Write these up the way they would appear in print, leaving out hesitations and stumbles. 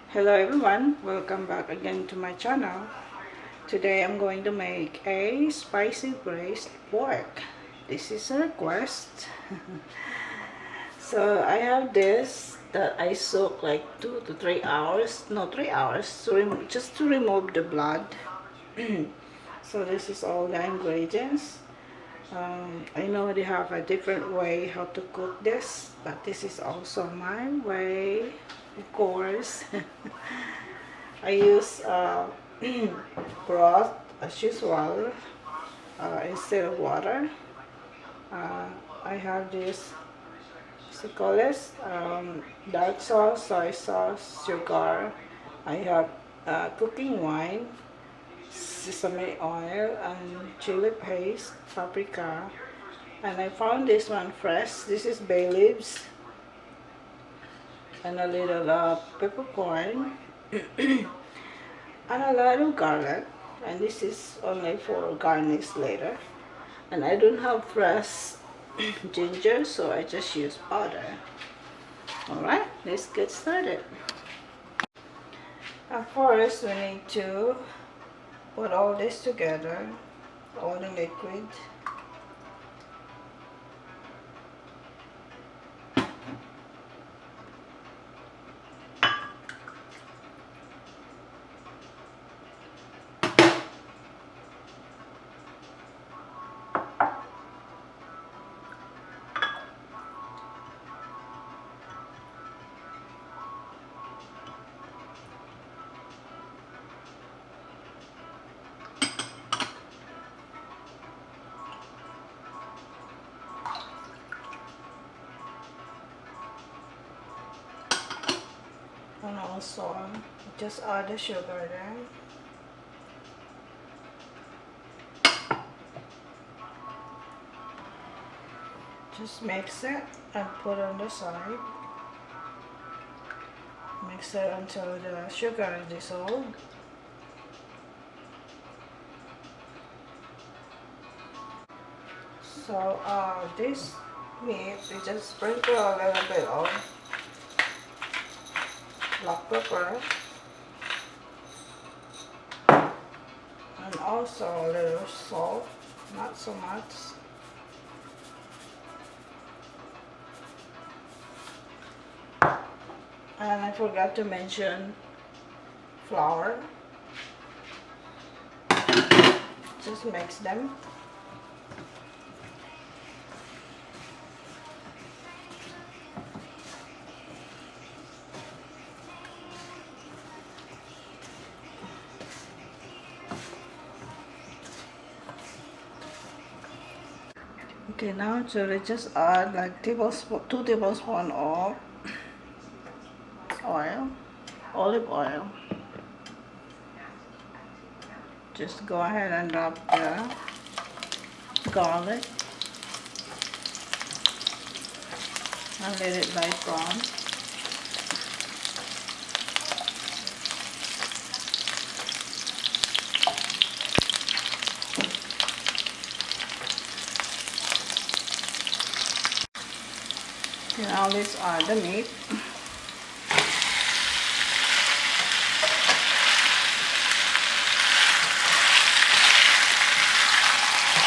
Hello everyone, welcome back again to my channel. Today I'm going to make a spicy braised pork. This is a request. So I have this that I soak like 2 to 3 hours, no 3 hours, just to remove the blood. So this is all the ingredients. I know they have a different way how to cook this, but this is also my way, of course. I use broth as usual instead of water. I have this, what's it called this? Dark sauce, soy sauce, sugar. I have cooking wine, sesame oil, and chili paste, paprika. And I found this one fresh. This is bay leaves and a little peppercorn. And a lot of garlic, and this is only for garnish later. And I don't have fresh ginger, so I just use powder. Alright, let's get started. First we need to put all this together, all the liquid. And also just add the sugar there. Just mix it and put on the side. Mix it until the sugar is dissolved. So this meat, we just sprinkle a little bit of black pepper and also a little salt, not so much. And I forgot to mention flour. Just mix them. Okay, now so we just add like 2 tablespoons of oil, olive oil. Just go ahead and drop the garlic and let it light brown. Okay, now let's add the meat.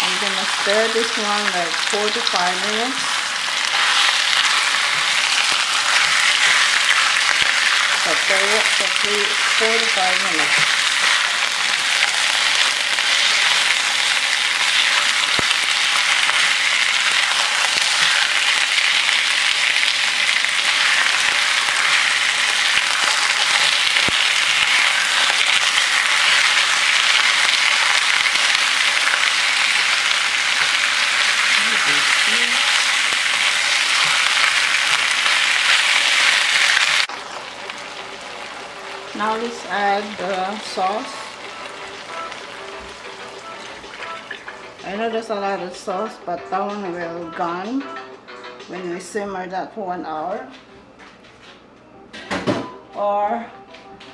I'm gonna stir this one like 4 to 5 minutes. So stir it for 4 to 5 minutes. Now let's add the sauce. I know there's a lot of sauce, but that one will gone when we simmer that for 1 hour or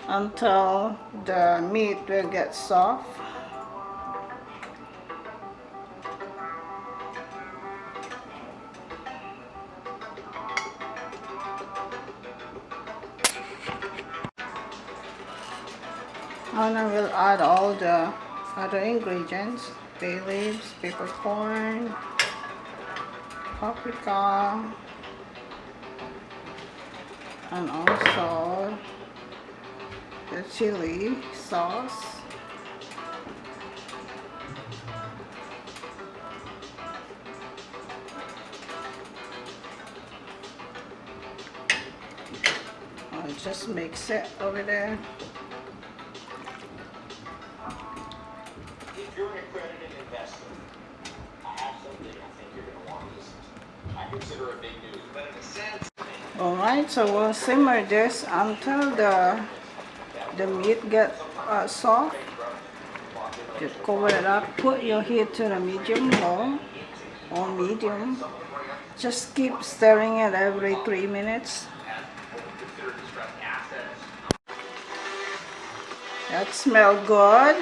until the meat will get soft. And I will add all the other ingredients: bay leaves, peppercorn, paprika, and also the chili sauce. I'll just mix it over there. If you're an accredited investor, I have something I think you're going to want to listen to. I consider it big news, but in a sense... Alright, so we'll simmer this until the meat gets soft. Just cover it up. Put your heat to the medium low or medium. Just keep stirring it every 3 minutes. That smells good.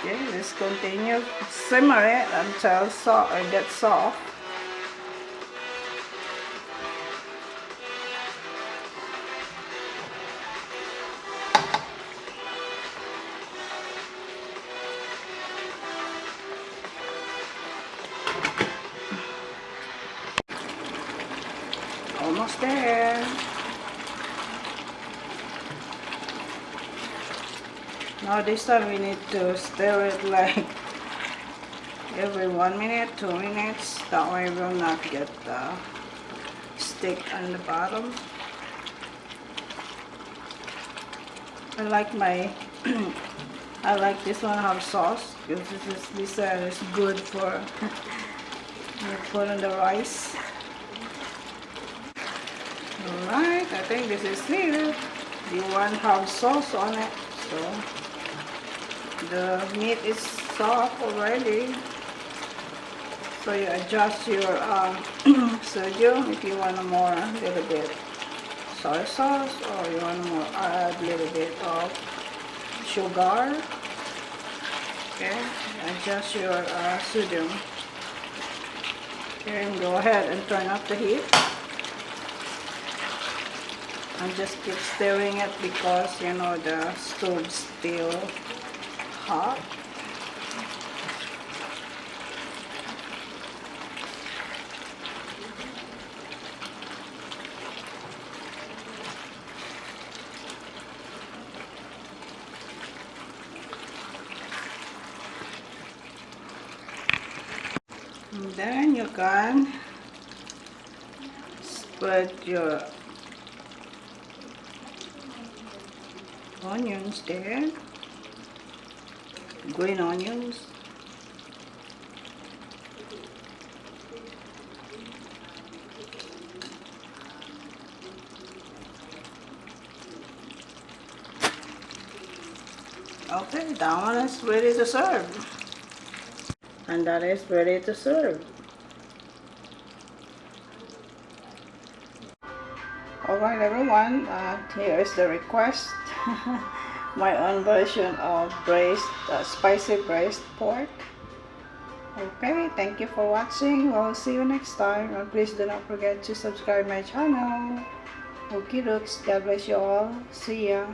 Okay, let's continue. Simmer it until it gets soft. Almost there. Now this time we need to stir it like every 1 minute, 2 minutes. That way we will not get the stick on the bottom. I like I like this one have sauce because this is good for you put on the rice. Alright, I think this is it. You want to have sauce on it, so the meat is soft already. So you adjust your sodium if you want more, little bit soy sauce, or you want more add a little bit of sugar. Okay, adjust your sodium. Okay, and go ahead and turn up the heat. And just keep stirring it because you know the stove's still hot. And then you can spread your onions there, green onions. Okay, that one is ready to serve. And that is ready to serve. Alright everyone, here is the request. My own version of spicy braised pork. Okay, thank you for watching. We'll see you next time. And please do not forget to subscribe my channel. Okay, dokes. God bless you all. See ya.